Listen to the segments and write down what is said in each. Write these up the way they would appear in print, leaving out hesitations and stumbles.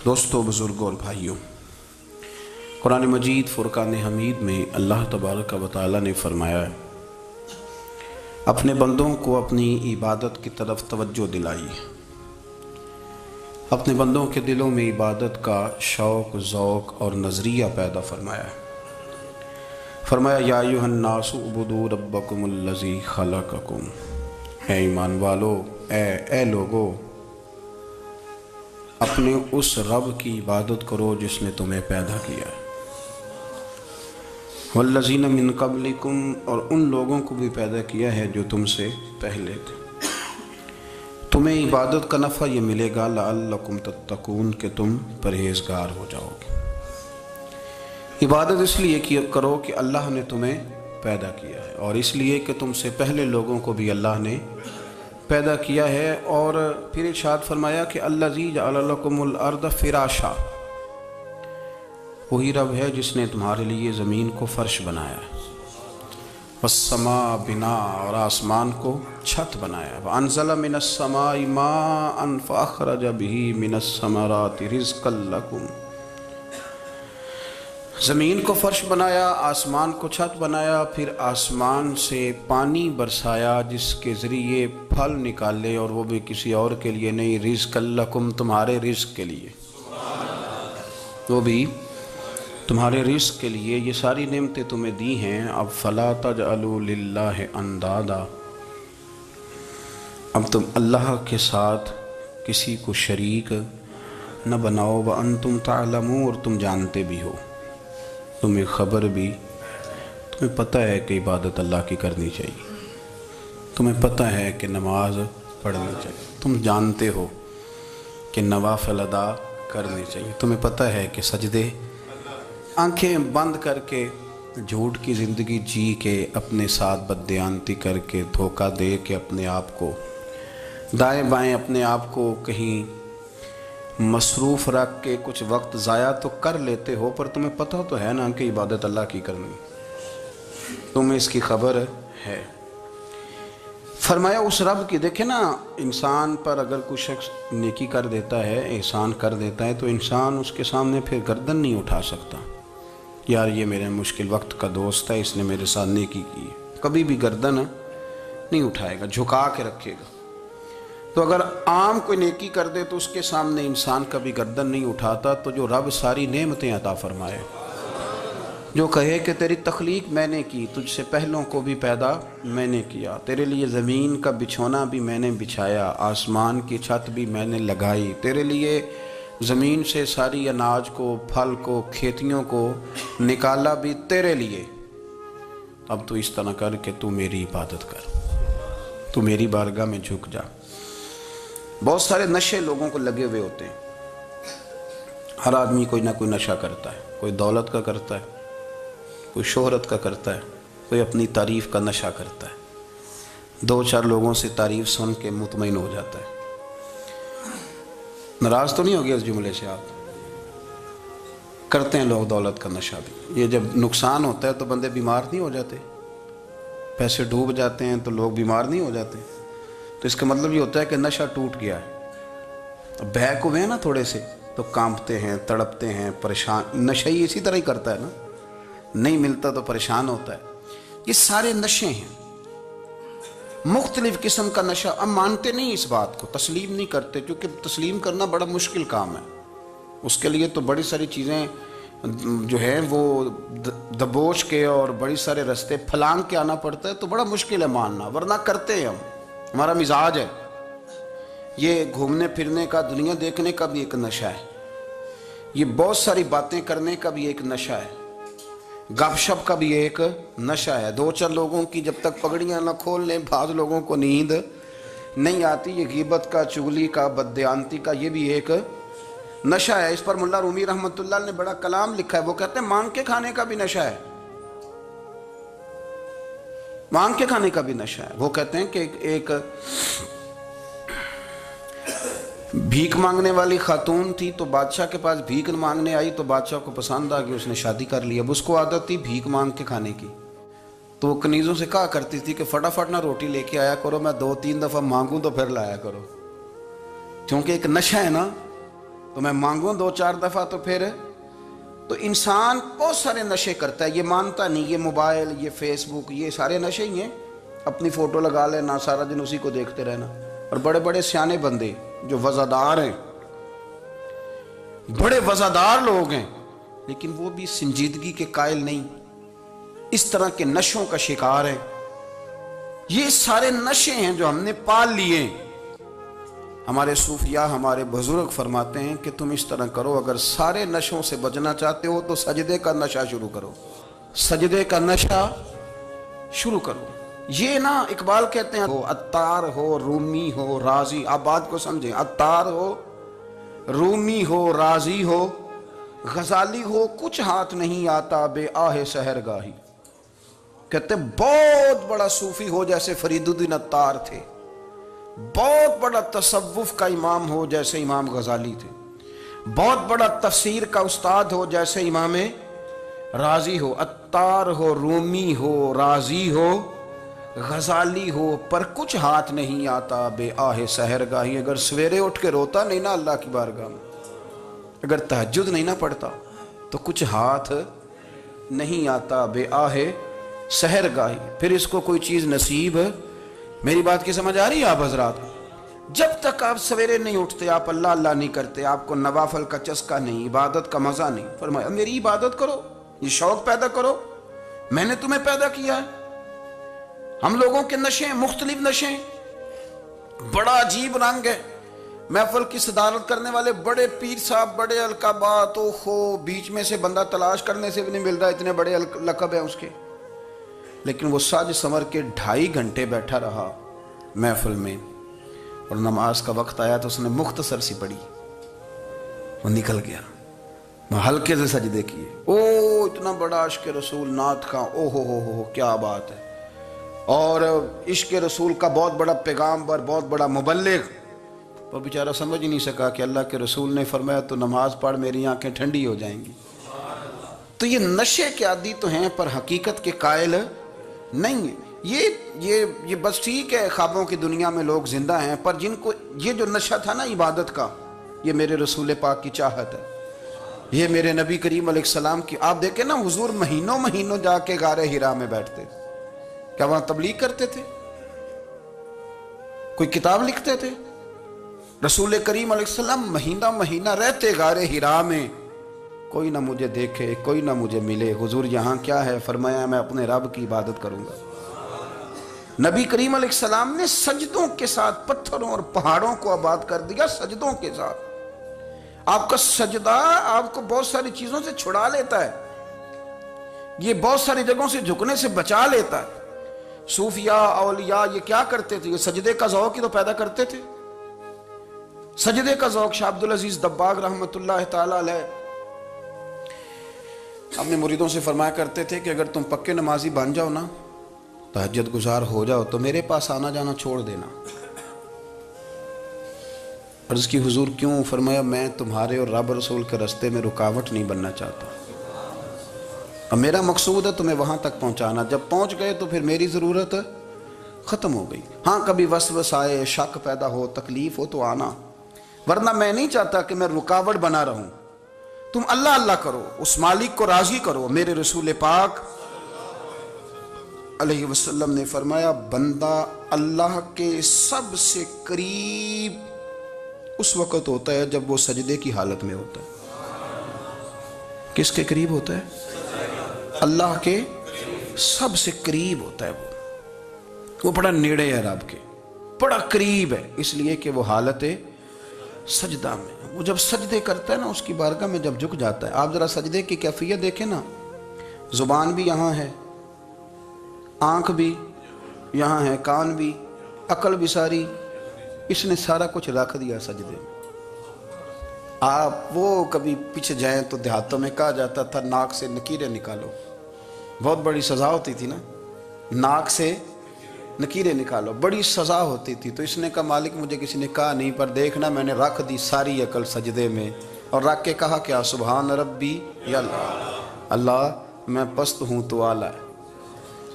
دوستو، بزرگوں اور بھائیوں، قرآن مجید فرقان حمید میں اللہ تبارک و تعالی نے فرمایا ہے اپنے بندوں کو اپنی عبادت کی طرف توجہ دلائیے، اپنے بندوں کے دلوں میں عبادت کا شوق، ذوق اور نظریہ پیدا فرمایا ہے۔ فرمایا یا ایھا الناس اعبدوا ربکم الذی خلقکم، اے ایمان والو، اے لوگو، اپنے اس رب کی عبادت کرو جس نے تمہیں پیدا کیا ہے، والذین من قبلکم، اور ان لوگوں کو بھی پیدا کیا ہے جو تم سے پہلے تھے۔ تمہیں عبادت کا نفع یہ ملے گا لعلکم تتقون، کہ تم پرہیزگار ہو جاؤ گے۔ عبادت اس لیے کرو کہ اللہ نے تمہیں پیدا کیا ہے، اور اس لیے کہ تم سے پہلے لوگوں کو بھی اللہ نے پیدا کیا ہے۔ اور پھر ارشاد فرمایا کہ الذی جعل لکم الارض فراشا، وہی رب ہے جس نے تمہارے لیے زمین کو فرش بنایا ہے، والسماء بنا، اور آسمان کو چھت بنایا، وانزل من السماء ماء فاخرج به من الثمرات رزقا لکم، زمین کو فرش بنایا، آسمان کو چھت بنایا، پھر آسمان سے پانی برسایا جس کے ذریعے پھل نکالے، اور وہ بھی کسی اور کے لیے نہیں، رزقا لکم، تمہارے رزق کے لیے، وہ بھی تمہارے رزق کے لیے۔ یہ ساری نعمتیں تمہیں دی ہیں، اب فلا تجعلوا للہ اندادا، اب تم اللہ کے ساتھ کسی کو شریک نہ بناؤ، وانتم تعلمون، اور تم جانتے بھی ہو، تمہیں خبر بھی، تمہیں پتہ ہے کہ عبادت اللہ کی کرنی چاہیے، تمہیں پتہ ہے کہ نماز پڑھنی چاہیے، تم جانتے ہو کہ نوافل ادا کرنے چاہیے، تمہیں پتہ ہے کہ سجدے آنکھیں بند کر کے جھوٹ کی زندگی جی کے، اپنے ساتھ بددیانتی کر کے، دھوکہ دے کے، اپنے آپ کو دائیں بائیں، اپنے آپ کو کہیں مصروف رکھ کے کچھ وقت ضائع تو کر لیتے ہو، پر تمہیں پتہ تو ہے نا کہ عبادت اللہ کی کرنی، تمہیں اس کی خبر ہے۔ فرمایا اس رب کی، دیکھیں نا، انسان پر اگر کوئی شخص نیکی کر دیتا ہے، احسان کر دیتا ہے، تو انسان اس کے سامنے پھر گردن نہیں اٹھا سکتا، یار یہ میرے مشکل وقت کا دوست ہے، اس نے میرے ساتھ نیکی کی، کبھی بھی گردن نہیں اٹھائے گا، جھکا کے رکھے گا۔ تو اگر عام کوئی نیکی کر دے تو اس کے سامنے انسان کبھی گردن نہیں اٹھاتا، تو جو رب ساری نعمتیں عطا فرمائے، جو کہے کہ تیری تخلیق میں نے کی، تجھ سے پہلوں کو بھی پیدا میں نے کیا، تیرے لیے زمین کا بچھونا بھی میں نے بچھایا، آسمان کی چھت بھی میں نے لگائی، تیرے لیے زمین سے ساری اناج کو، پھل کو، کھیتیوں کو نکالا بھی تیرے لیے، اب تو اس طرح کر کہ تو میری عبادت کر، تو میری بارگاہ میں جھک جا۔ بہت سارے نشے لوگوں کو لگے ہوئے ہوتے ہیں، ہر آدمی کوئی نہ کوئی نشہ کرتا ہے، کوئی دولت کا کرتا ہے، کوئی شہرت کا کرتا ہے، کوئی اپنی تعریف کا نشہ کرتا ہے، دو چار لوگوں سے تعریف سن کے مطمئن ہو جاتا ہے۔ ناراض تو نہیں ہو گیا اس جملے سے؟ آپ کرتے ہیں لوگ دولت کا نشہ بھی، یہ جب نقصان ہوتا ہے تو بندے بیمار نہیں ہو جاتے، پیسے ڈوب جاتے ہیں تو لوگ بیمار نہیں ہو جاتے، تو اس کا مطلب یہ ہوتا ہے کہ نشہ ٹوٹ گیا ہے۔ بہک ہوئے ہیں نا تھوڑے سے تو کانپتے ہیں، تڑپتے ہیں، پریشان، نشہ ہی اسی طرح ہی کرتا ہے نا، نہیں ملتا تو پریشان ہوتا ہے۔ یہ سارے نشے ہیں، مختلف قسم کا نشہ۔ اب مانتے نہیں اس بات کو، تسلیم نہیں کرتے، کیونکہ تسلیم کرنا بڑا مشکل کام ہے، اس کے لیے تو بڑی ساری چیزیں جو ہیں وہ دبوچ کے اور بڑی سارے رستے پھلانگ کے آنا پڑتا ہے، تو بڑا مشکل ہے ماننا، ورنہ کرتے ہیں ہم، ہمارا مزاج ہے۔ یہ گھومنے پھرنے کا، دنیا دیکھنے کا بھی ایک نشہ ہے، یہ بہت ساری باتیں کرنے کا بھی ایک نشہ ہے، گپ شپ کا بھی ایک نشہ ہے۔ دو چار لوگوں کی جب تک پگڑیاں نہ کھول لیں، بعض لوگوں کو نیند نہیں آتی، یہ غیبت کا، چغلی کا، بددیانتی کا، یہ بھی ایک نشہ ہے۔ اس پر ملا رومی رحمۃ اللہ نے بڑا کلام لکھا ہے، وہ کہتے ہیں مانگ کے کھانے کا بھی نشہ ہے، مانگ کے کھانے کا بھی نشہ ہے۔ وہ کہتے ہیں کہ ایک بھیک مانگنے والی خاتون تھی، تو بادشاہ کے پاس بھیک مانگنے آئی، تو بادشاہ کو پسند آ گئی، اس نے شادی کر لی۔ اب اس کو عادت تھی بھیک مانگ کے کھانے کی، تو وہ کنیزوں سے کہا کرتی تھی کہ فٹافٹ نہ روٹی لے کے آیا کرو، میں 2-3 دفعہ مانگوں تو پھر لایا کرو، کیونکہ ایک نشہ ہے نا، تو میں مانگوں 2-4 دفعہ تو پھر تو انسان بہت سارے نشے کرتا ہے، یہ مانتا نہیں، یہ موبائل، یہ فیس بک، یہ سارے نشے ہی ہیں۔ اپنی فوٹو لگا لینا، سارا دن اسی کو دیکھتے رہنا۔ اور بڑے بڑے سیانے بندے جو وزادار ہیں، بڑے وزادار لوگ ہیں، لیکن وہ بھی سنجیدگی کے قائل نہیں، اس طرح کے نشوں کا شکار ہیں۔ یہ سارے نشے ہیں جو ہم نے پال لیے۔ ہمارے صوفیاء، ہمارے بزرگ فرماتے ہیں کہ تم اس طرح کرو، اگر سارے نشوں سے بچنا چاہتے ہو تو سجدے کا نشہ شروع کرو، سجدے کا نشہ شروع کرو۔ یہ نا اقبال کہتے ہیں، عطار ہو، رومی ہو، رازی، آپ بات کو سمجھیں، عطار ہو، رومی ہو، رازی ہو، غزالی ہو، کچھ ہاتھ نہیں آتا بے آہ سحر گاہی۔ کہتے بہت بڑا صوفی ہو جیسے فرید الدین عطار تھے، بہت بڑا تصوف کا امام ہو جیسے امام غزالی تھے، بہت بڑا تفسیر کا استاد ہو جیسے امام رازی ہو، عطار ہو، رومی ہو، رازی ہو، غزالی ہو، پر کچھ ہاتھ نہیں آتا بے آہ سحر گاہی۔ اگر سویرے اٹھ کے روتا نہیں نا اللہ کی بارگاہ میں، اگر تہجد نہیں نہ پڑھتا تو کچھ ہاتھ نہیں آتا بے آہ سحر گاہی، پھر اس کو کوئی چیز نصیب۔ میری بات کی سمجھ آ رہی ہے آپ حضرات؟ جب تک آپ سویرے نہیں اٹھتے، آپ اللہ اللہ نہیں کرتے، آپ کو نوافل کا چسکا نہیں، عبادت کا مزہ نہیں، فرمایا میری عبادت کرو، یہ شوق پیدا کرو، میں نے تمہیں پیدا کیا ہے۔ ہم لوگوں کے نشے، مختلف نشے، بڑا عجیب رنگ ہے۔ محفل کی صدارت کرنے والے بڑے پیر صاحب، بڑے القابات، بیچ میں سے بندہ تلاش کرنے سے بھی نہیں مل رہا، اتنے بڑے لقب ہیں اس کے، لیکن وہ ساج سنور کے 2.5 گھنٹے بیٹھا رہا محفل میں، اور نماز کا وقت آیا تو اس نے مختصر سی پڑھی، وہ نکل گیا، ہلکے سے سجدے کیے۔ اتنا بڑا عشق رسول، نعت کا، ہو کیا بات ہے، اور عشق رسول کا بہت بڑا پیغامبر، بہت بڑا مبلغ، وہ بیچارہ سمجھ ہی نہیں سکا کہ اللہ کے رسول نے فرمایا تو نماز پڑھ میری آنکھیں ٹھنڈی ہو جائیں گی۔ تو یہ نشے کے عادی تو ہیں پر حقیقت کے قائل نہیں ہیں۔ یہ بس ٹھیک ہے، خوابوں کی دنیا میں لوگ زندہ ہیں، پر جن کو یہ جو نشہ تھا نا عبادت کا، یہ میرے رسول پاک کی چاہت ہے، یہ میرے نبی کریم علیہ السلام کی۔ آپ دیکھیں نا، حضور مہینوں جا کے غار حرا میں بیٹھتے، کیا وہاں تبلیغ کرتے تھے؟ کوئی کتاب لکھتے تھے؟ رسول کریم علیہ السلام مہینہ رہتے غار حرا میں، کوئی نہ مجھے دیکھے، کوئی نہ مجھے ملے، حضور یہاں کیا ہے؟ فرمایا میں اپنے رب کی عبادت کروں گا۔ نبی کریم علیہ السلام نے سجدوں کے ساتھ پتھروں اور پہاڑوں کو آباد کر دیا، سجدوں کے ساتھ۔ آپ کا سجدہ آپ کو بہت ساری چیزوں سے چھڑا لیتا ہے، یہ بہت ساری جگہوں سے جھکنے سے بچا لیتا ہے۔ صوفیاء، اولیاء یہ کیا کرتے تھے؟ یہ سجدے کا ذوق ہی تو پیدا کرتے تھے، سجدے کا ذوق۔ شاہ عبدالعزیز دباغ رحمۃ اللہ تعالی علیہ اپنے مریدوں سے فرمایا کرتے تھے کہ اگر تم پکے نمازی بن جاؤ نا، تہجد گزار ہو جاؤ، تو میرے پاس آنا جانا چھوڑ دینا۔ عرض کی حضور کیوں؟ فرمایا میں تمہارے اور رب رسول کے راستے میں رکاوٹ نہیں بننا چاہتا، اب میرا مقصود ہے تمہیں وہاں تک پہنچانا، جب پہنچ گئے تو پھر میری ضرورت ختم ہو گئی۔ ہاں کبھی وسوسہ آئے، شک پیدا ہو، تکلیف ہو تو آنا، ورنہ میں نہیں چاہتا کہ میں رکاوٹ بنا رہوں۔ تم اللہ اللہ کرو، اس مالک کو راضی کرو۔ میرے رسول پاک علیہ وسلم نے فرمایا بندہ اللہ کے سب سے قریب اس وقت ہوتا ہے جب وہ سجدے کی حالت میں ہوتا ہے۔ کس کے قریب ہوتا ہے؟ اللہ کے سب سے قریب ہوتا ہے، وہ بڑا نیڑے ہے رب کے، بڑا قریب ہے، اس لیے کہ وہ حالت سجدہ میں، وہ جب سجدے کرتا ہے نا اس کی بارگاہ میں جب جھک جاتا ہے۔ آپ ذرا سجدے کی کیفیت دیکھیں نا، زبان بھی یہاں ہے، آنکھ بھی یہاں ہے، کان بھی، عقل بھی ساری، اس نے سارا کچھ رکھ دیا سجدے میں۔ آپ وہ کبھی پیچھے جائیں تو دیہاتوں میں کہا جاتا تھا ناک سے نکیریں نکالو، بہت بڑی سزا ہوتی تھی نا، ناک سے نکیریں نکالو، بڑی سزا ہوتی تھی۔ تو اس نے کہا مالک مجھے کسی نے کہا نہیں، پر دیکھنا میں نے رکھ دی ساری عقل سجدے میں، اور رکھ کے کہا کیا؟ سبحان ربی یا اللہ میں پست ہوں تو اعلیٰ ہے،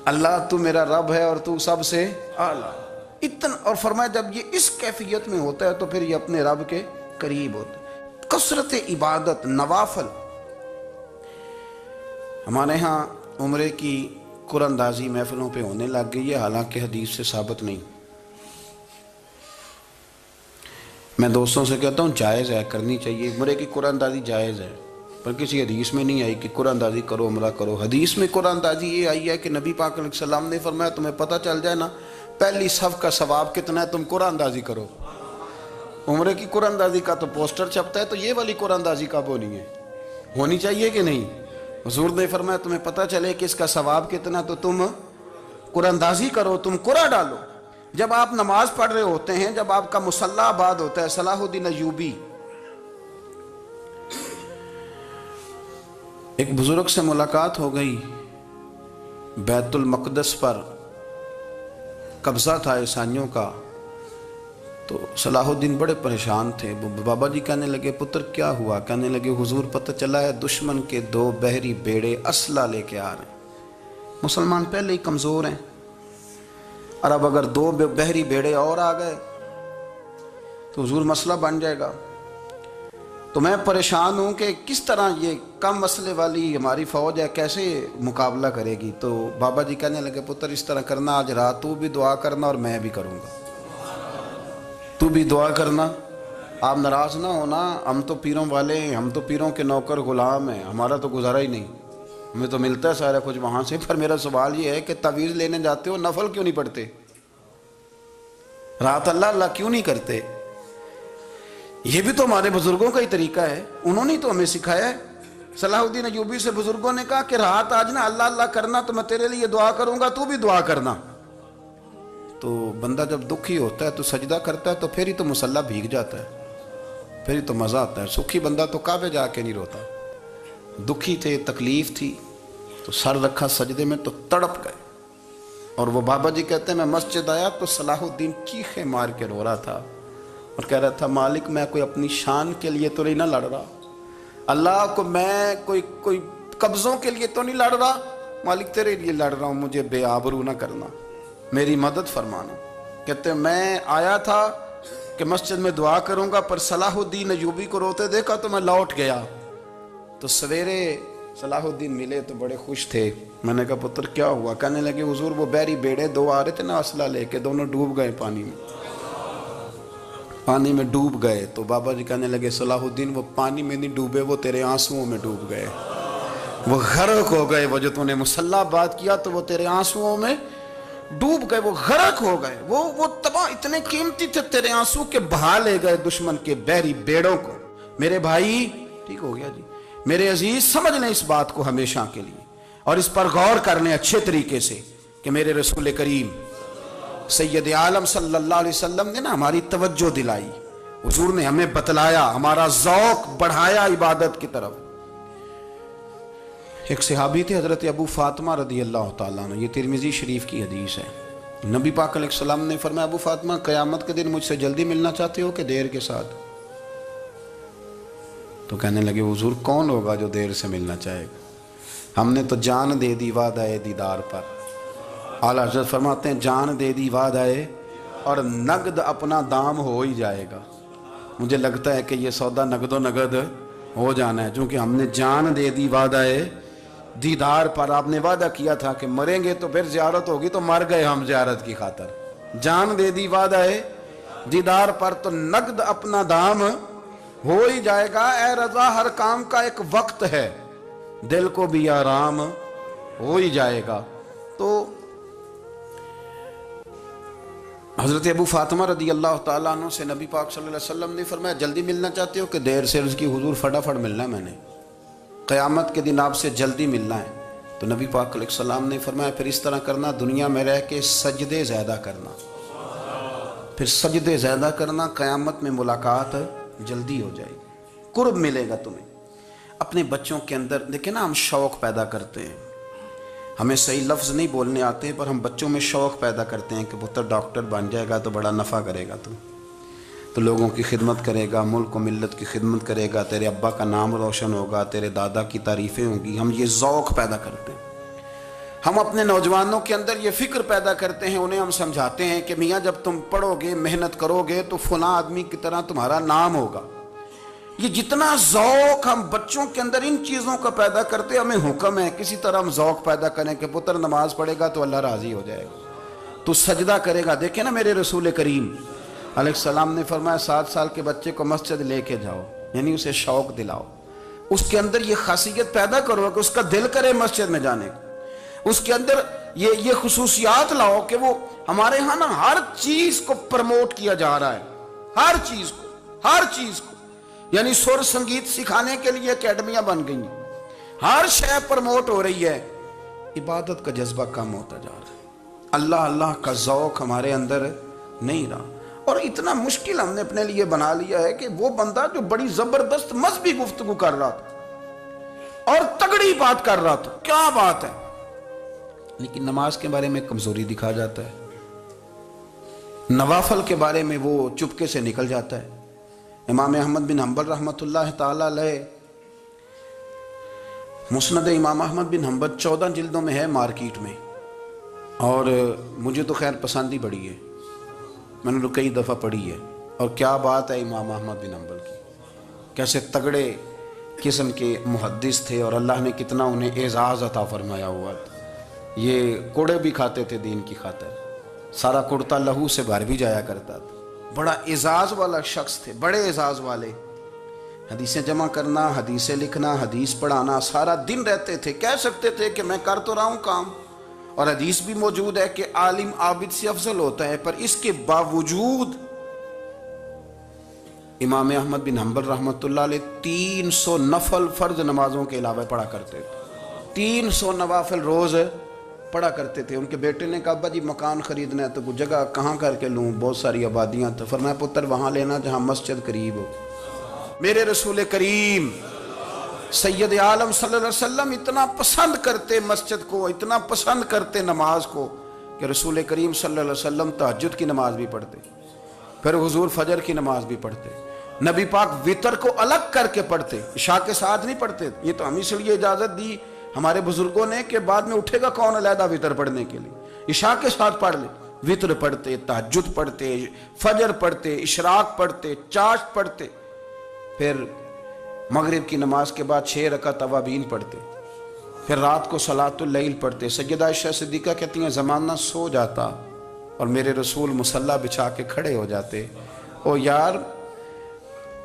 اللہ تو میرا رب ہے اور تو سب سے اعلیٰ اتنا۔ اور فرمایا جب یہ اس کیفیت میں ہوتا ہے تو پھر یہ اپنے رب کے قریب ہوتا ہے۔ کثرت عبادت، نوافل. ہمارے ہاں عمرے کی قرآن اندازی محفلوں پہ ہونے لگ گئی ہے، حالانکہ حدیث سے ثابت نہیں. میں دوستوں سے کہتا ہوں جائز ہے، کرنی چاہیے. عمرے کی قرآن اندازی جائز ہے، پر کسی حدیث میں نہیں آئی کہ قرآن اندازی کرو عمرہ کرو. حدیث میں قرآن اندازی یہ آئی ہے کہ نبی پاک علیہ السلام نے فرمایا تمہیں پتہ چل جائے نا پہلی صف کا ثواب کتنا ہے، تم قرآن اندازی کرو. عمرے کی قرآن اندازی کا تو پوسٹر چھپتا ہے، تو یہ والی قرآن اندازی کب ہونی ہے؟ ہونی چاہیے کہ نہیں؟ حضور نے فرمایا تمہیں پتہ چلے کہ اس کا ثواب کتنا، تو تم قرآن اندازی کرو، تم قرآن ڈالو. جب آپ نماز پڑھ رہے ہوتے ہیں، جب آپ کا مصلی آباد ہوتا ہے، صلاح الدین ایوبی ایک بزرگ سے ملاقات ہو گئی، بیت المقدس پر قبضہ تھا عیسائیوں کا. تو صلاح الدین بڑے پریشان تھے. بابا جی کہنے لگے پتر کیا ہوا؟ کہنے لگے حضور پتہ چلا ہے دشمن کے 2 بحری بیڑے اسلحہ لے کے آ رہے ہیں. مسلمان پہلے ہی کمزور ہیں، اور اب اگر 2 بحری بیڑے اور آ گئے تو حضور مسئلہ بن جائے گا. تو میں پریشان ہوں کہ کس طرح یہ کم مسئلے والی ہماری فوج ہے کیسے مقابلہ کرے گی. تو بابا جی کہنے لگے پتر اس طرح کرنا، آج رات تو بھی دعا کرنا اور میں بھی کروں گا. تو بھی دعا کرنا، آپ ناراض نہ ہونا. ہم تو پیروں والے ہیں، ہم تو پیروں کے نوکر غلام ہیں، ہمارا تو گزارا ہی نہیں، ہمیں تو ملتا ہے سارا کچھ وہاں سے. پر میرا سوال یہ ہے کہ تعویذ لینے جاتے ہو نفل کیوں نہیں پڑھتے؟ رات اللہ اللہ کیوں نہیں کرتے؟ یہ بھی تو ہمارے بزرگوں کا ہی طریقہ ہے، انہوں نے تو ہمیں سکھایا ہے. صلاح الدین ایوبی سے بزرگوں نے کہا کہ رات آج نا اللہ اللہ کرنا، تو میں تیرے لیے دعا کروں گا، تو بھی دعا کرنا. تو بندہ جب دکھی ہوتا ہے تو سجدہ کرتا ہے، تو پھر ہی تو مصلی بھیگ جاتا ہے، پھر ہی تو مزہ آتا ہے. سکھی بندہ تو کعبے جا کے نہیں روتا. دکھی تھے، تکلیف تھی، تو سر رکھا سجدے میں تو تڑپ گئے. اور وہ بابا جی کہتے ہیں میں مسجد آیا تو صلاح الدین چیخیں مار کے رو رہا تھا اور کہہ رہا تھا مالک میں کوئی اپنی شان کے لیے تو نہیں نہ لڑ رہا، اللہ کو میں کوئی قبضوں کے لیے تو نہیں لڑ رہا، مالک تیرے لیے لڑ رہا ہوں، مجھے بے آبرو نہ کرنا، میری مدد فرمانا. کہتے ہیں میں آیا تھا کہ مسجد میں دعا کروں گا، پر صلاح الدین ایوبی کو روتے دیکھا تو میں لوٹ گیا. تو سویرے صلاح الدین ملے تو بڑے خوش تھے. میں نے کہا پتر کیا ہوا؟ کہنے لگے حضور وہ بحری بیڑے 2 آ رہے تھے نا اسلحہ لے کے، دونوں ڈوب گئے پانی میں ڈوب گئے. تو بابا جی کہنے لگے صلاح الدین وہ پانی میں نہیں ڈوبے، وہ تیرے آنسوؤں میں ڈوب گئے، وہ غرق ہو گئے. وہ جو تو نے مصلی بات کیا تو وہ تیرے آنسوؤں میں ڈوب گئے، وہ غرق ہو گئے، وہ تباہ اتنے قیمتی تھے تیرے آنسو کے بہا لے گئے دشمن کے بحری بیڑوں کو. میرے بھائی ٹھیک ہو گیا جی، میرے عزیز سمجھ لیں اس بات کو ہمیشہ کے لیے، اور اس پر غور کر لیں اچھے طریقے سے کہ میرے رسول کریم سید عالم صلی اللہ علیہ وسلم نے نا ہماری توجہ دلائی، حضور نے ہمیں بتلایا، ہمارا ذوق بڑھایا عبادت کی طرف. ایک صحابی تھے حضرت ابو فاطمہ رضی اللہ تعالیٰ عنہ، یہ ترمذی شریف کی حدیث ہے. نبی پاک علیہ السلام نے فرمایا ابو فاطمہ قیامت کے دن مجھ سے جلدی ملنا چاہتے ہو کہ دیر کے ساتھ؟ تو کہنے لگے حضور کون ہوگا جو دیر سے ملنا چاہے گا؟ ہم نے تو جان دے دی وعدہ دیدار پر. اعلیٰ حضرت فرماتے ہیں جان دے دی وعدہ اور نقد اپنا دام ہو ہی جائے گا. مجھے لگتا ہے کہ یہ سودا نقد و نقد ہو جانا ہے، چونکہ ہم نے جان دے دی وعدہ دیدار پر. آپ نے وعدہ کیا تھا کہ مریں گے تو پھر زیارت ہوگی، تو مر گئے ہم زیارت کی خاطر. جان دے دی وعدہ دیدار پر تو نقد اپنا دام ہو ہی جائے گا. اے رضا ہر کام کا ایک وقت ہے، دل کو بھی آرام ہو ہی جائے گا. تو حضرت ابو فاطمہ رضی اللہ تعالیٰ عنہ سے نبی پاک صلی اللہ علیہ وسلم نے فرمایا جلدی ملنا چاہتے ہو کہ دیر سے؟ اس کی حضور فٹافٹ ملنا ہے، میں نے قیامت کے دن آپ سے جلدی ملنا ہے. تو نبی پاک علیہ السلام نے فرمایا پھر اس طرح کرنا، دنیا میں رہ کے سجدے زیادہ کرنا، پھر سجدے زیادہ کرنا، قیامت میں ملاقات جلدی ہو جائے گی، قرب ملے گا تمہیں. اپنے بچوں کے اندر دیکھیں نا، ہم شوق پیدا کرتے ہیں، ہمیں صحیح لفظ نہیں بولنے آتے پر ہم بچوں میں شوق پیدا کرتے ہیں کہ پتر ڈاکٹر بن جائے گا تو بڑا نفع کرے گا، تو لوگوں کی خدمت کرے گا، ملک و ملت کی خدمت کرے گا، تیرے ابا کا نام روشن ہوگا، تیرے دادا کی تعریفیں ہوں گی. ہم یہ ذوق پیدا کرتے ہیں. ہم اپنے نوجوانوں کے اندر یہ فکر پیدا کرتے ہیں، انہیں ہم سمجھاتے ہیں کہ میاں جب تم پڑھو گے، محنت کرو گے تو فلاں آدمی کی طرح تمہارا نام ہوگا. یہ جتنا ذوق ہم بچوں کے اندر ان چیزوں کا پیدا کرتے، ہمیں حکم ہے کسی طرح ہم ذوق پیدا کریں کہ پتر نماز پڑھے گا تو اللہ راضی ہو جائے گا، تو سجدہ کرے گا۔ دیکھیں نا میرے رسول کریم علیہ السلام نے فرمایا 7 سال کے بچے کو مسجد لے کے جاؤ، یعنی اسے شوق دلاؤ، اس کے اندر یہ خاصیت پیدا کرو کہ اس کا دل کرے مسجد میں جانے کا، اس کے اندر یہ خصوصیات لاؤ کہ وہ ہمارے ہاں نا ہر چیز کو پرموٹ کیا جا رہا ہے، ہر چیز کو، یعنی سر سنگیت سکھانے کے لیے اکیڈمیاں بن گئی ہیں، ہر شے پرموٹ ہو رہی ہے، عبادت کا جذبہ کم ہوتا جا رہا ہے، اللہ کا ذوق ہمارے اندر نہیں رہا۔ اور اتنا مشکل ہم نے اپنے لیے بنا لیا ہے کہ وہ بندہ جو بڑی زبردست مذہبی گفتگو کر رہا تھا اور تگڑی بات کر رہا تھا، کیا بات ہے، لیکن نماز کے بارے میں کمزوری دکھا جاتا ہے، نوافل کے بارے میں وہ چپکے سے نکل جاتا ہے۔ امام احمد بن حنبل رحمۃ اللہ تعالی علیہ، مسند امام احمد بن حنبل 14 جلدوں میں ہے مارکیٹ میں، اور مجھے تو خیر پسند ہی بڑی ہے، میں نے تو کئی دفعہ پڑھی ہے، اور کیا بات ہے امام احمد بن حنبل کی، کیسے تگڑے قسم کے محدث تھے اور اللہ نے کتنا انہیں اعزاز عطا فرمایا ہوا تھا۔ یہ کوڑے بھی کھاتے تھے دین کی خاطر، سارا کرتا لہو سے بھر بھی جایا کرتا تھا، بڑا اعزاز والا شخص تھے، بڑے اعزاز والے، حدیثیں جمع کرنا، حدیثیں لکھنا، حدیث پڑھانا، سارا دن رہتے تھے، کہہ سکتے تھے کہ میں کر تو رہا ہوں کام، اور حدیث بھی موجود ہے کہ عالم عابد سے افضل ہوتا ہے، پر اس کے باوجود امام احمد بن حنبل رحمۃ اللہ علیہ 300 نفل فرض نمازوں کے علاوہ پڑھا کرتے تھے، 300 نوافل روز پڑھا کرتے تھے۔ ان کے بیٹے نے کہا ابا جی مکان خریدنا ہے تو کوئی جگہ کہاں کر کے لوں، بہت ساری آبادیاں، تو فرمایا پتر وہاں لینا جہاں مسجد قریب ہو۔ میرے رسول کریم سید عالم صلی اللہ علیہ وسلم اتنا پسند کرتے مسجد کو، اتنا پسند کرتے نماز کو، کہ رسول کریم صلی اللہ علیہ وسلم تہجد کی نماز بھی پڑھتے، پھر حضور فجر کی نماز بھی پڑھتے، نبی پاک وتر کو الگ کر کے پڑھتے، عشاء کے ساتھ نہیں پڑھتے۔ یہ تو ہم اس لیے اجازت دی ہمارے بزرگوں نے کہ بعد میں اٹھے گا کون علیحدہ وتر پڑھنے کے لیے، عشاء کے ساتھ پڑھ لے، وتر پڑھتے، تہجد پڑھتے، فجر پڑھتے، اشراق پڑھتے، چاشت پڑھتے، پھر مغرب کی نماز کے بعد 6 رکعت اوابین پڑھتے، پھر رات کو صلاۃ اللیل پڑھتے۔ سیدہ عائشہ صدیقہ کہتی ہیں زمانہ سو جاتا اور میرے رسول مصلی بچھا کے کھڑے ہو جاتے، او یار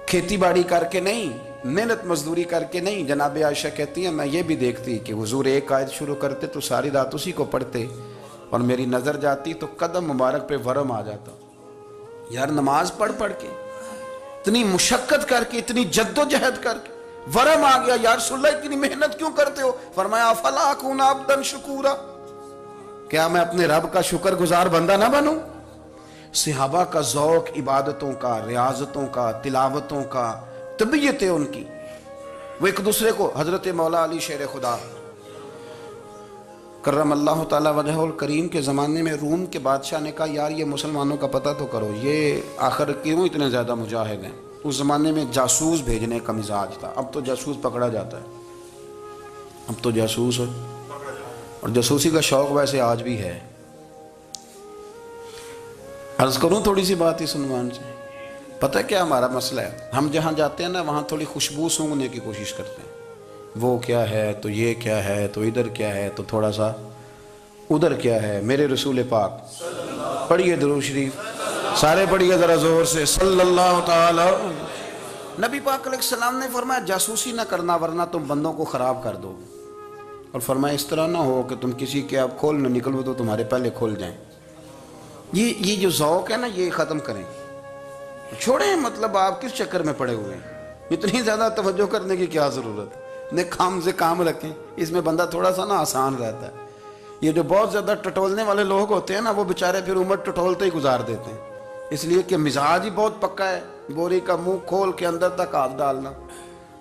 کھیتی باڑی کر کے نہیں، محنت مزدوری کر کے نہیں۔ جناب عائشہ کہتی ہیں میں یہ بھی دیکھتی کہ حضور ایک آیت شروع کرتے تو ساری رات اسی کو پڑھتے، اور میری نظر جاتی تو قدم مبارک پہ ورم آ جاتا۔ یار نماز پڑھ کے اتنی مشقت کر کے، اتنی جد و جہد کر کے ورم آ گیا، یا رسول اللہ اتنی محنت کیوں کرتے ہو؟ فرمایا افلا اکون عبدا شکورا، کیا میں اپنے رب کا شکر گزار بندہ نہ بنوں؟ صحابہ کا ذوق عبادتوں کا، ریاضتوں کا، تلاوتوں کا، طبیعت ہے ان کی، وہ ایک دوسرے کو، حضرت مولا علی شیر خدا کرم اللہ تعالی وجہہ الکریم کے زمانے میں روم کے بادشاہ نے کہا یار یہ مسلمانوں کا پتہ تو کرو، یہ آخر کیوں اتنے زیادہ مجاہد ہیں؟ اس زمانے میں جاسوس بھیجنے کا مزاج تھا، اب تو جاسوس پکڑا جاتا ہے، اب تو جاسوس ہے، اور جاسوسی کا شوق ویسے آج بھی ہے۔ عرض کروں تھوڑی سی بات اس عنوان سے، پتہ کیا ہمارا مسئلہ ہے؟ ہم جہاں جاتے ہیں نا وہاں تھوڑی خوشبو سونگھنے کی کوشش کرتے ہیں، وہ کیا ہے تو یہ کیا ہے تو ادھر کیا ہے تو تھوڑا سا ادھر کیا ہے۔ میرے رسول پاک پڑھیے درود شریف، سارے پڑھیے ذرا زور سے، صلی اللہ تعالی۔ نبی پاک علیہ السلام نے فرمایا جاسوسی نہ کرنا ورنہ تم بندوں کو خراب کر دو گے، اور فرمایا اس طرح نہ ہو کہ تم کسی کے آپ کھول نہ نکلو تو تمہارے پہلے کھول جائیں۔ یہ جو ذوق ہے نا یہ ختم کریں، چھوڑیں، مطلب آپ کس چکر میں پڑے ہوئے ہیں، اتنی زیادہ توجہ کرنے کی کیا ضرورت ہے؟ کام سے کام رکھیں، اس میں بندہ تھوڑا سا نا آسان رہتا ہے۔ یہ جو بہت زیادہ ٹٹولنے والے لوگ ہوتے ہیں نا وہ بیچارے پھر عمر ٹٹولتے ہی گزار دیتے ہیں، اس لیے کہ مزاج ہی بہت پکا ہے، بوری کا منہ کھول کے اندر تک ہاتھ ڈالنا،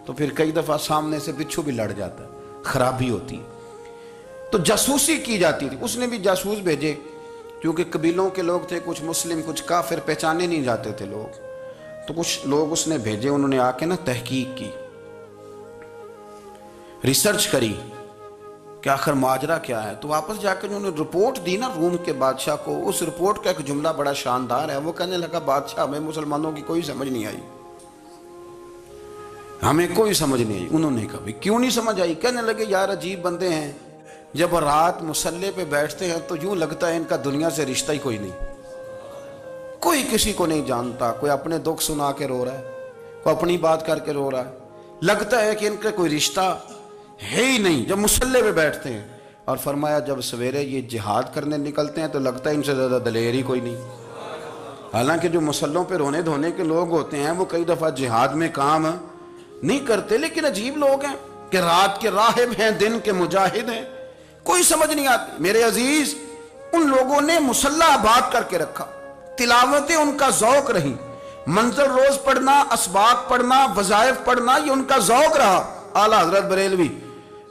تو پھر کئی دفعہ سامنے سے بچھو بھی لڑ جاتا ہے، خرابی ہوتی ہے۔ تو جاسوسی کی جاتی تھی، اس نے بھی جاسوس بھیجے، کیونکہ قبیلوں کے لوگ تھے، کچھ مسلم کچھ کافر، پہچانے نہیں جاتے تھے لوگ، تو کچھ لوگ اس نے بھیجے، انہوں نے آ کے نا تحقیق کی، ریسرچ کری کہ آخر ماجرا کیا ہے، تو واپس جا کے انہوں نے رپورٹ دی نا روم کے بادشاہ کو۔ اس رپورٹ کا ایک جملہ بڑا شاندار ہے، وہ کہنے لگا بادشاہ ہمیں مسلمانوں کی کوئی سمجھ نہیں آئی، ہمیں کوئی سمجھ نہیں آئی. انہوں نے کہا کیوں نہیں سمجھ آئی؟ کہنے لگے یار عجیب بندے ہیں، جب رات مصلی پہ بیٹھتے ہیں تو یوں لگتا ہے ان کا دنیا سے رشتہ ہی کوئی نہیں، کوئی کسی کو نہیں جانتا، کوئی اپنے دکھ سنا کے رو رہا ہے، کوئی اپنی بات کر کے رو رہا ہے، لگتا ہے کہ ان کا کوئی رشتہ ہے ہی نہیں جب مصلی پہ بیٹھتے ہیں. اور فرمایا جب سویرے یہ جہاد کرنے نکلتے ہیں تو لگتا ہے ان سے زیادہ دلیر ہی کوئی نہیں. حالانکہ جو مصلوں پہ رونے دھونے کے لوگ ہوتے ہیں وہ کئی دفعہ جہاد میں کام نہیں کرتے، لیکن عجیب لوگ ہیں کہ رات کے راہب ہیں دن کے مجاہد ہیں، کوئی سمجھ نہیں آتی. میرے عزیز، ان لوگوں نے مصلی آباد کر کے رکھا، تلاوتیں ان کا ذوق رہی، منظر روز پڑھنا، اسباق پڑھنا، وظائف پڑھنا، یہ ان کا ذوق رہا. اعلیٰ حضرت بریلوی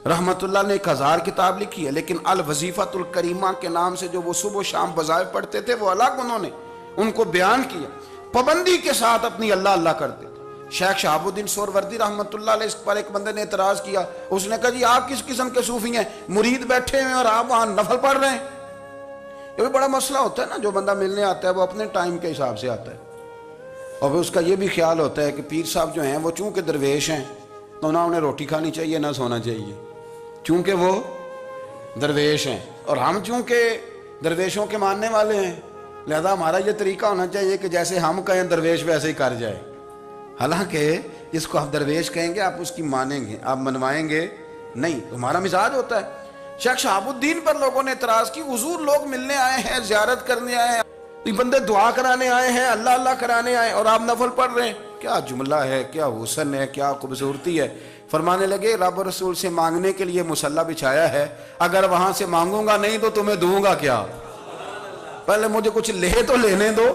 رحمت اللہ نے 1000 کتاب لکھی ہے، لیکن الوظیفۃ الکریمہ کے نام سے جو وہ صبح و شام وظائف پڑھتے تھے وہ الگ انہوں نے ان کو بیان کیا، پابندی کے ساتھ اپنی اللہ اللہ کرتے تھے. شیخ شہاب الدین سہروردی رحمت اللہ علیہ اس پر ایک بندے نے اعتراض کیا، اس نے کہا جی آپ کس قسم کے صوفی ہیں، مرید بیٹھے ہیں اور آپ وہاں نفل پڑھ رہے ہیں. یہ بھی بڑا مسئلہ ہوتا ہے نا، جو بندہ ملنے آتا ہے وہ اپنے ٹائم کے حساب سے آتا ہے، اور پھر اس کا یہ بھی خیال ہوتا ہے کہ پیر صاحب جو ہیں وہ چونکہ درویش ہیں تو نہ انہیں روٹی کھانی چاہیے نہ سونا چاہیے، چونکہ وہ درویش ہیں، اور ہم چونکہ درویشوں کے ماننے والے ہیں لہذا ہمارا یہ طریقہ ہونا چاہیے کہ جیسے ہم کہیں درویش ویسے ہی کر جائے. حالانکہ جس کو آپ درویش کہیں گے آپ اس کی مانیں گے، آپ منوائیں گے نہیں، ہمارا مزاج ہوتا ہے. شیخ شہاب الدین پر لوگوں نے اعتراض کی، حضور لوگ ملنے آئے ہیں، زیارت کرنے آئے ہیں، یہ بندے دعا کرانے آئے ہیں، اللہ اللہ کرانے آئے اور آپ نفل پڑھ رہے ہیں، کیا جملہ ہے، کیا حسن ہے، کیا خوبصورتی ہے. فرمانے لگے رب رسول سے مانگنے کے لیے مصلی بچھایا ہے، اگر وہاں سے مانگوں گا نہیں تو تمہیں دوں گا کیا؟ پہلے مجھے کچھ لے تو لینے دو،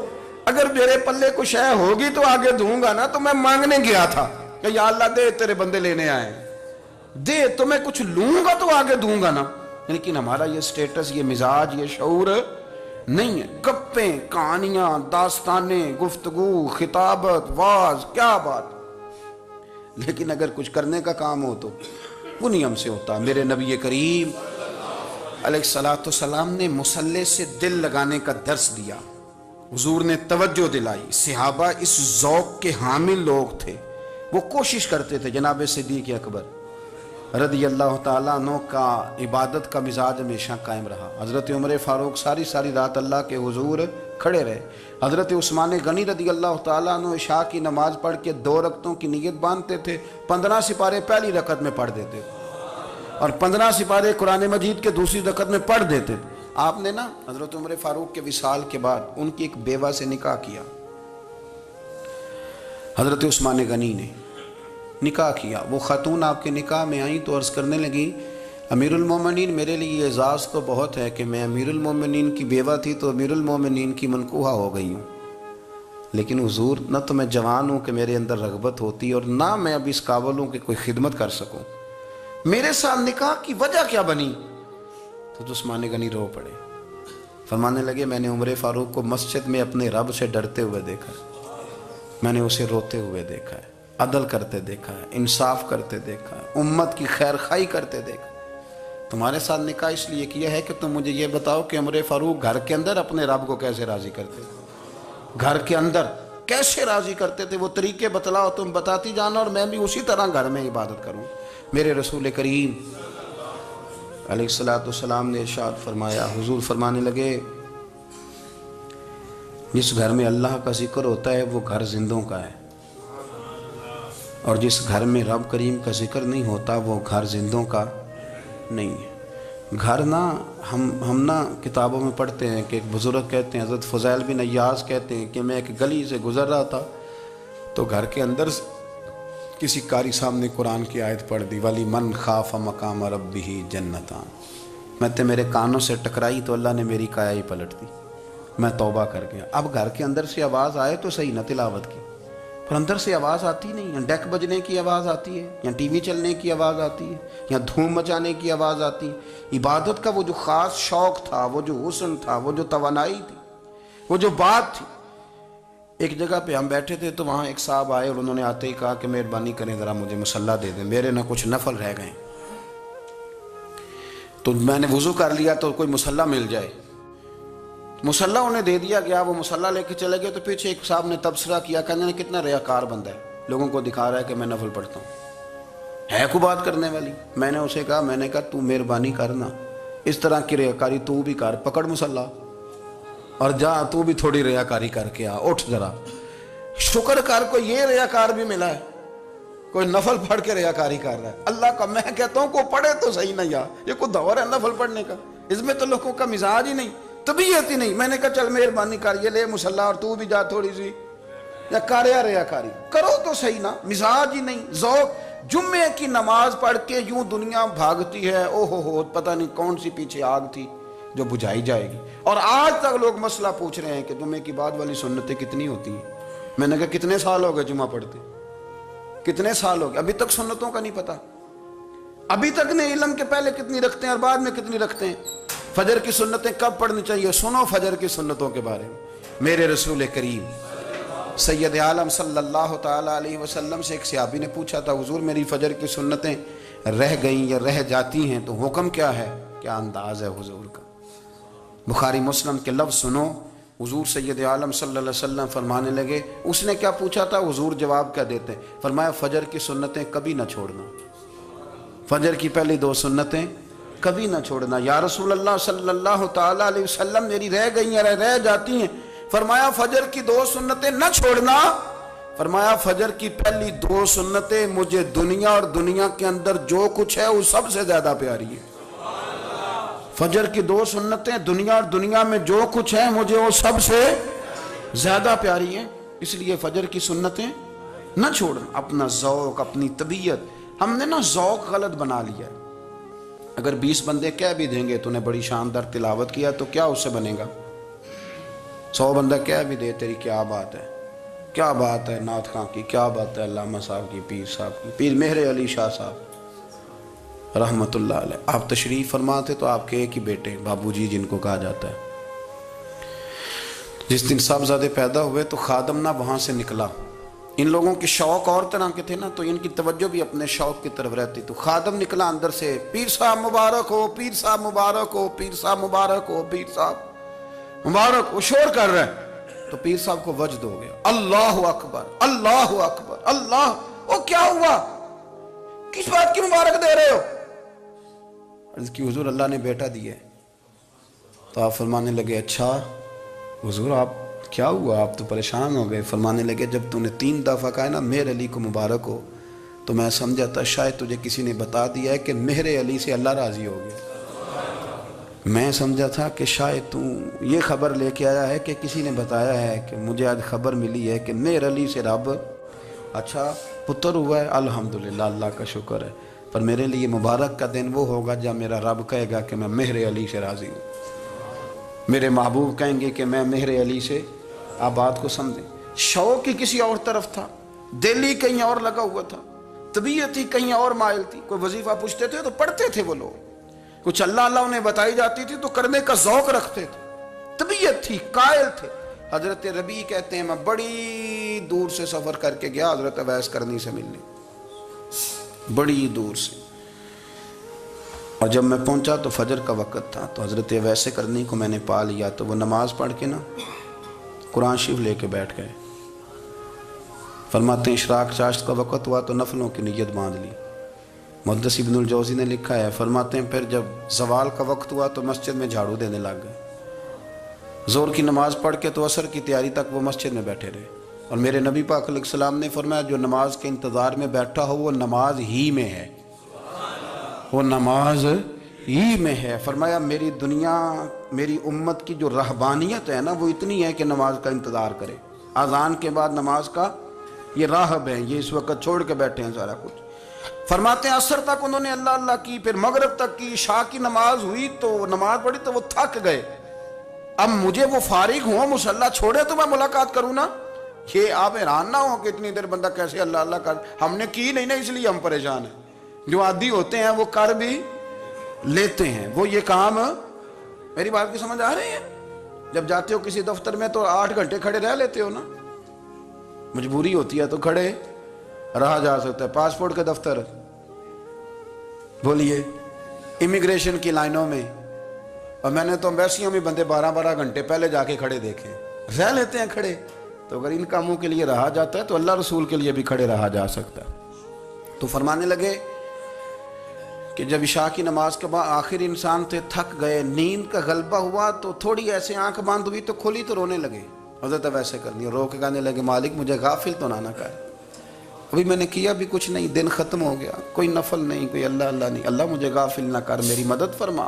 اگر میرے پلے کچھ ہے ہوگی تو آگے دوں گا نا. تو میں مانگنے گیا تھا کہ یا اللہ دے تیرے بندے لینے آئے، دے تو میں کچھ لوں گا تو آگے دوں گا نا. لیکن ہمارا یہ سٹیٹس، یہ مزاج، یہ شعور نہیں ہے. گپیں، کہانیاں، داستانیں، گفتگو، خطابت، واز، کیا بات. لیکن اگر کچھ کرنے کا کام ہو تو وہ نہیں ہم سے ہوتا. میرے نبی کریم علیہ الصلوۃ والسلام نے مصلی سے دل لگانے کا درس دیا، حضور نے توجہ دلائی. صحابہ اس ذوق کے حامل لوگ تھے، وہ کوشش کرتے تھے. جناب صدیق اکبر رضی اللہ تعالیٰ عنہ کا عبادت کا مزاج ہمیشہ قائم رہا. حضرت عمر فاروق ساری رات اللہ کے حضور کھڑے رہے. حضرت عثمان غنی رضی اللہ تعالیٰ عنہ عشاء کی نماز پڑھ کے 2 رکعتوں کی نیت باندھتے تھے، 15 سپارے پہلی رکعت میں پڑھ دیتے تھے اور 15 سپارے قرآن مجید کے دوسری رکعت میں پڑھ دیتے تھے. آپ نے نا حضرت عمر فاروق کے وصال کے بعد ان کی ایک بیوہ سے نکاح کیا. حضرت عثمان غنی نے نکاح کیا. وہ خاتون آپ کے نکاح میں آئیں تو عرض کرنے لگی امیر المومنین میرے لیے اعزاز تو بہت ہے کہ میں امیر المومنین کی بیوہ تھی تو امیر المومنین کی منکوحہ ہو گئی ہوں، لیکن حضور نہ تو میں جوان ہوں کہ میرے اندر رغبت ہوتی اور نہ میں اب اس قابل ہوں کہ کوئی خدمت کر سکوں، میرے ساتھ نکاح کی وجہ کیا بنی؟ تو عثمان غنی رو پڑے. فرمانے لگے میں نے عمر فاروق کو مسجد میں اپنے رب سے ڈرتے ہوئے دیکھا ہے، میں نے اسے روتے ہوئے دیکھا ہے، عدل کرتے دیکھا ہے، انصاف کرتے دیکھا ہے، امت کی خیر خواہی کرتے دیکھا. تمہارے ساتھ نکاح اس لیے کیا ہے کہ تم مجھے یہ بتاؤ کہ عمر فاروق گھر کے اندر اپنے رب کو کیسے راضی کرتے تھے، گھر کے اندر کیسے راضی کرتے تھے، وہ طریقے بتلاؤ، تم بتاتی جانا اور میں بھی اسی طرح گھر میں عبادت کروں. میرے رسول کریم علیہ الصلوۃ والسلام نے ارشاد فرمایا، حضور فرمانے لگے جس گھر میں اللہ کا ذکر ہوتا ہے وہ گھر زندوں کا ہے، اور جس گھر میں رب کریم کا ذکر نہیں ہوتا وہ گھر زندوں کا نہیں ہے. گھر نا ہم نا کتابوں میں پڑھتے ہیں کہ ایک بزرگ کہتے ہیں، حضرت فضیل بن عیاض کہتے ہیں کہ میں ایک گلی سے گزر رہا تھا تو گھر کے اندر کسی قاری صاحب نے قرآن کی آیت پڑھ دی، ولی من خاف مقام ربہ جنتان. میں تے میرے کانوں سے ٹکرائی تو اللہ نے میری کایا ہی پلٹ دی، میں توبہ کر گیا. اب گھر کے اندر سے آواز آئے تو صحیح نہ تلاوت کی، پر اندر سے آواز آتی نہیں، یا ڈیک بجنے کی آواز آتی ہے، یا ٹی وی چلنے کی آواز آتی ہے، یا دھوم مچانے کی آواز آتی. عبادت کا وہ جو خاص شوق تھا، وہ جو حسن تھا، وہ جو توانائی تھی، وہ جو بات تھی. ایک جگہ پہ ہم بیٹھے تھے تو وہاں ایک صاحب آئے اور انہوں نے آتے ہی کہا کہ مہربانی کریں ذرا مجھے مصلی دے دیں، میرے نہ کچھ نفل رہ گئے. تو میں نے وضو کر لیا تو کوئی مصلی مل جائے. مصلی انہیں دے دیا گیا، وہ مصلی لے کے چلے گئے. تو پیچھے ایک صاحب نے تبصرہ کیا، کہنے نے کتنا ریاکار بندہ ہے، لوگوں کو دکھا رہا ہے کہ میں نفل پڑھتا ہوں. ہے کوئی بات کرنے والی؟ میں نے اسے کہا، میں نے کہا تو مہربانی کرنا اس طرح کی ریاکاری تو بھی کر، پکڑ مصلی اور جا تو بھی تھوڑی ریاکاری کر کے آ، اٹھ ذرا. شکر کر کو یہ ریاکار بھی ملا ہے، کوئی نفل پڑھ کے ریاکاری کر رہا ہے. اللہ کا میں کہتا ہوں کو پڑھے تو صحیح نہیں یار، یہ کوئی دور ہے نفل پڑھنے کا؟ اس میں تو لوگوں کا مزاج ہی نہیں، طبیعت ہی نہیں. میں نے کہا چل مہربانی کر یہ لے مصلی اور تو بھی جا تھوڑی سی یا کر یا ریاکاری کرو تو صحیح نا. مزاج ہی نہیں، ذوق. جمعے کی نماز پڑھ کے یوں دنیا بھاگتی ہے، او ہو پتہ نہیں کون سی پیچھے آگ تھی جو بجھائی جائے گی. اور آج تک لوگ مسئلہ پوچھ رہے ہیں کہ جمعے کی بعد والی سنتیں کتنی ہوتی ہیں. میں نے کہا کتنے سال ہو گئے جمعہ پڑھتے، کتنے سال ہو گئے، ابھی تک سنتوں کا نہیں پتا، ابھی تک نہیں علم کے پہلے کتنی رکھتے ہیں اور بعد میں کتنی رکھتے ہیں. فجر کی سنتیں کب پڑھنی چاہیے؟ سنو فجر کی سنتوں کے بارے میں. میرے رسول کریم سید عالم صلی اللہ تعالی علیہ وسلم سے ایک صحابی نے پوچھا تھا، حضور میری فجر کی سنتیں رہ گئیں یا رہ جاتی ہیں تو حکم کیا ہے؟ کیا انداز ہے حضور کا. بخاری مسلم کے لفظ سنو. حضور سید عالم صلی اللہ علیہ وسلم فرمانے لگے، اس نے کیا پوچھا تھا، حضور جواب کیا دیتے؟ فرمایا فجر کی سنتیں کبھی نہ چھوڑنا، فجر کی پہلی 2 سنتیں کبھی نہ چھوڑنا. یا رسول اللہ صلی اللہ تعالی علیہ وسلم میری رہ گئی ہیں، رہ جاتی ہیں. فرمایا فجر کی 2 سنتیں نہ چھوڑنا. فرمایا فجر کی پہلی 2 سنتیں مجھے دنیا اور دنیا کے اندر جو کچھ ہے وہ سب سے زیادہ پیاری ہے. فجر کی 2 سنتیں دنیا اور دنیا میں جو کچھ ہے مجھے وہ سب سے زیادہ پیاری ہیں. اس لیے فجر کی سنتیں نہ چھوڑنا. اپنا ذوق، اپنی طبیعت، ہم نے نا ذوق غلط بنا لیا ہے. اگر 20 بندے کہہ بھی دیں گے تو نے بڑی شاندار تلاوت کیا تو کیا اس سے بنے گا؟ 100 بندہ کہہ بھی دے تیری کیا بات ہے، کیا بات ہے نعت خاں کی، کیا بات ہے علامہ صاحب کی، پیر صاحب کی، پیر مہر علی شاہ صاحب رحمت اللہ علیہ. آپ تشریف فرما تھے تو آپ کے ایک ہی بیٹے بابو جی جن کو کہا جاتا ہے، جس دن صاحبزادے پیدا ہوئے تو خادم نہ وہاں سے نکلا. ان لوگوں کے شوق اور طرح کے تھے نا تو ان کی توجہ بھی اپنے شوق کی طرف رہتی. تو خادم نکلا اندر سے، پیر صاحب مبارک ہو، پیر صاحب مبارک ہو، پیر صاحب مبارک ہو، پیر صاحب مبارک. وہ شور کر رہے ہیں تو پیر صاحب کو وجد ہو گیا، اللہ اکبر اللہ اکبر اللہ. وہ کیا ہوا، کس بات کی مبارک دے رہے ہو؟ عرض کی حضور اللہ نے بیٹا دیا ہے. تو آپ فرمانے لگے اچھا حضور آپ کیا ہوا، آپ تو پریشان ہو گئے. فرمانے لگے جب تو نے 3 دفعہ کہا نا مہر علی کو مبارک ہو تو میں سمجھا تھا شاید تجھے کسی نے بتا دیا ہے کہ مہر علی سے اللہ راضی ہو گیا. میں سمجھا تھا کہ شاید تو یہ خبر لے کے آیا ہے کہ کسی نے بتایا ہے کہ مجھے آج خبر ملی ہے کہ مہر علی سے رب اچھا پتر ہوا ہے. الحمدللہ اللہ کا شکر ہے. پر میرے لیے مبارک کا دن وہ ہوگا جب میرا رب کہے گا کہ میں مہر علی سے راضی ہوں. میرے محبوب کہیں گے کہ میں مہر علی سے. آپ بات کو سمجھیں. شوق ہی کسی اور طرف تھا، دل ہی کہیں اور لگا ہوا تھا، طبیعت ہی کہیں اور مائل تھی. کوئی وظیفہ پوچھتے تھے تو پڑھتے تھے وہ لوگ، کچھ اللہ اللہ انہیں بتائی جاتی تھی تو کرنے کا ذوق رکھتے تھے، طبیعت تھی، قائل تھے. حضرت ربیع کہتے ہیں میں بڑی دور سے سفر کر کے گیا حضرت اویس کرنی سے ملنے، بڑی دور سے. اور جب میں پہنچا تو فجر کا وقت تھا تو حضرت اویس کرنی کو میں نے پا لیا. تو وہ نماز پڑھ کے نا قرآن شریف لے کے بیٹھ گئے. فرماتے ہیں اشراق چاشت کا وقت ہوا تو نفلوں کی نیت باندھ لی. محدث ابن الجوزی نے لکھا ہے، فرماتے ہیں پھر جب زوال کا وقت ہوا تو مسجد میں جھاڑو دینے لگ گئے. زور کی نماز پڑھ کے تو عصر کی تیاری تک وہ مسجد میں بیٹھے رہے. اور میرے نبی پاک علیہ السلام نے فرمایا جو نماز کے انتظار میں بیٹھا ہو وہ نماز ہی میں ہے، وہ نماز ہی میں ہے. فرمایا میری دنیا میری امت کی جو رہبانیت ہے نا وہ اتنی ہے کہ نماز کا انتظار کرے. اذان کے بعد نماز کا یہ راہب ہیں، یہ اس وقت چھوڑ کے بیٹھے ہیں سارا کچھ. فرماتے ہیں عصر تک انہوں نے اللہ اللہ کی، پھر مغرب تک کی، عشاء کی نماز ہوئی تو نماز پڑھی تو وہ تھک گئے. اب مجھے وہ فارغ ہوں مصلی چھوڑے تو میں ملاقات کروں نا. یہ آپ حیران نہ ہو کہ اتنی دیر بندہ کیسے اللہ اللہ کر. ہم نے کی نہیں نا اس لیے ہم پریشان ہیں. جو عادی ہوتے ہیں وہ کر بھی لیتے ہیں. وہ یہ کام میری بات کی سمجھ آ رہی ہے؟ جب جاتے ہو کسی دفتر میں تو 8 گھنٹے کھڑے رہ لیتے ہو نا، مجبوری ہوتی ہے تو کھڑے رہا جا سکتا ہے. پاسپورٹ کے دفتر بولیے، امیگریشن کی لائنوں میں، اور میں نے تو امبیسیوں میں بندے 12 گھنٹے پہلے جا کے کھڑے دیکھے. رہ لیتے ہیں کھڑے. تو اگر ان کاموں کے لیے رہا جاتا ہے تو اللہ رسول کے لیے بھی کھڑے رہا جا سکتا ہے۔ تو فرمانے لگے کہ جب عشاء کی نماز کے بعد آخر انسان تھے، تھک گئے، نیند کا غلبہ ہوا، تو تھوڑی ایسے آنکھ بند ہوئی تو کھلی تو رونے لگے۔ حضرت ویسے کرنی، رو کے کہنے لگے مالک مجھے غافل تو نہ کر، ابھی میں نے کیا بھی کچھ نہیں، دن ختم ہو گیا، کوئی نفل نہیں، کوئی اللہ اللہ نہیں، اللہ مجھے غافل نہ کر، میری مدد فرما۔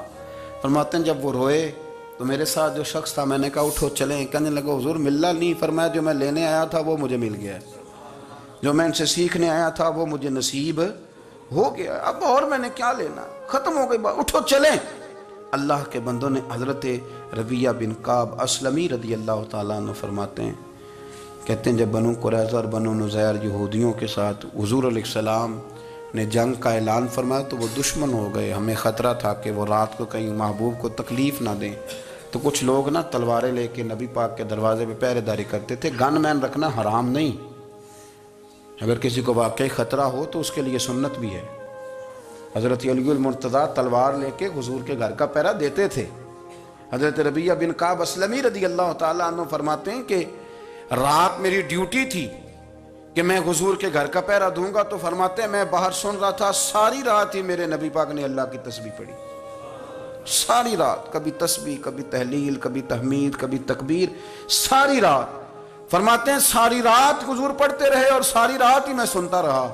فرماتے ہیں جب وہ روئے تو میرے ساتھ جو شخص تھا، میں نے کہا اٹھو چلیں، کہنے لگا حضور ملنا نہیں، فرمایا جو میں لینے آیا تھا وہ مجھے مل گیا ہے، جو میں ان سے سیکھنے آیا تھا وہ مجھے نصیب ہو گیا، اب اور میں نے کیا لینا، ختم ہو گئی بات، اٹھو چلیں۔ اللہ کے بندوں نے حضرت ربیہ بن کعب اسلمی رضی اللہ تعالیٰ عنہ فرماتے ہیں، کہتے ہیں جب بنو قریظہ اور بنو نذیر یہودیوں کے ساتھ حضور علیہ السلام نے جنگ کا اعلان فرمایا تو وہ دشمن ہو گئے، ہمیں خطرہ تھا کہ وہ رات کو کہیں محبوب کو تکلیف نہ دیں، تو کچھ لوگ نا تلواریں لے کے نبی پاک کے دروازے پہ پہرے داری کرتے تھے۔ گن مین رکھنا حرام نہیں، اگر کسی کو واقعی خطرہ ہو تو اس کے لیے سنت بھی ہے۔ حضرت علی المرتضیٰ تلوار لے کے حضور کے گھر کا پہرا دیتے تھے۔ حضرت ربیہ بن کعب اسلمی رضی اللہ تعالیٰ عنہ فرماتے ہیں کہ رات میری ڈیوٹی تھی کہ میں حضور کے گھر کا پہرا دوں گا، تو فرماتے ہیں میں باہر سن رہا تھا، ساری رات ہی میرے نبی پاک نے اللہ کی تسبیح پڑھی، ساری رات، کبھی تسبیح، کبھی تحلیل، کبھی تحمید، کبھی تکبیر، ساری رات۔ فرماتے ہیں ساری رات حضور پڑھتے رہے اور ساری رات ہی میں سنتا رہا،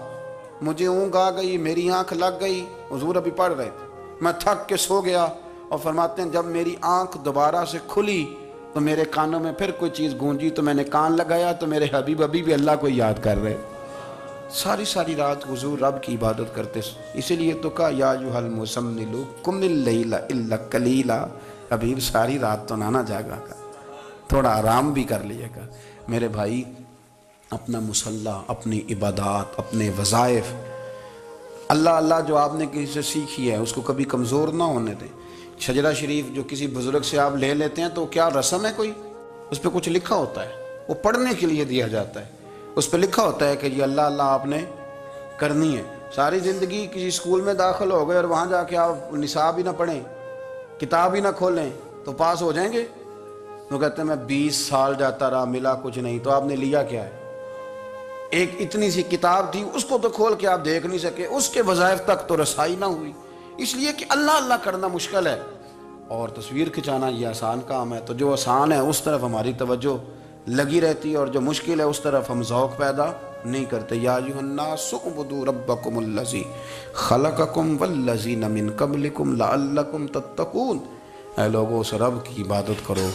مجھے اونگ آ گئی، میری آنکھ لگ گئی، حضور ابھی پڑھ رہے تھے، میں تھک کے سو گیا، اور فرماتے ہیں جب میری آنکھ دوبارہ سے کھلی تو میرے کانوں میں پھر کوئی چیز گونجی، تو میں نے کان لگایا تو میرے حبیب ابھی بھی اللہ کو یاد کر رہے، ساری رات حضور رب کی عبادت کرتے۔ اسی لیے تو کہا یا ایھا المزمل قم اللیل الا قلیلا، حبیب ساری رات تو نہ جاگا کر، تھوڑا آرام بھی کر لیے گا۔ میرے بھائی اپنا مصلی، اپنی عبادات، اپنے وظائف، اللہ اللہ جو آپ نے کسی سے سیکھی ہے اس کو کبھی کمزور نہ ہونے دیں۔ شجرہ شریف جو کسی بزرگ سے آپ لے لیتے ہیں تو کیا رسم ہے کوئی؟ اس پہ کچھ لکھا ہوتا ہے، وہ پڑھنے کے لیے دیا جاتا ہے، اس پہ لکھا ہوتا ہے کہ یہ اللہ اللہ آپ نے کرنی ہے۔ ساری زندگی کسی اسکول میں داخل ہو گئے اور وہاں جا کے آپ نصاب ہی نہ پڑھیں، کتاب ہی نہ کھولیں تو پاس ہو جائیں گے؟ وہ کہتے ہیں میں 20 سال جاتا رہا ملا کچھ نہیں، تو آپ نے لیا کیا ہے؟ ایک اتنی سی کتاب تھی، اس کو تو کھول کے آپ دیکھ نہیں سکے، اس کے وظائف تک تو رسائی نہ ہوئی، اس لیے کہ اللہ اللہ کرنا مشکل ہے اور تصویر کھنچانا یہ آسان کام ہے۔ تو جو آسان ہے اس طرف ہماری توجہ لگی رہتی ہے اور جو مشکل ہے اس طرف ہم ذوق پیدا نہیں کرتے۔ یا ایھا الناس اعبدوا ربکم الذی خلقکم والذین من قبلکم لعلکم تتقون، اے لوگوں اس رب کی عبادت کرو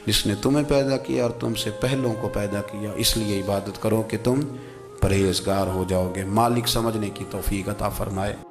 جس نے تمہیں پیدا کیا اور تم سے پہلوں کو پیدا کیا، اس لیے عبادت کرو کہ تم پرہیزگار ہو جاؤ گے۔ مالک سمجھنے کی توفیق عطا فرمائے۔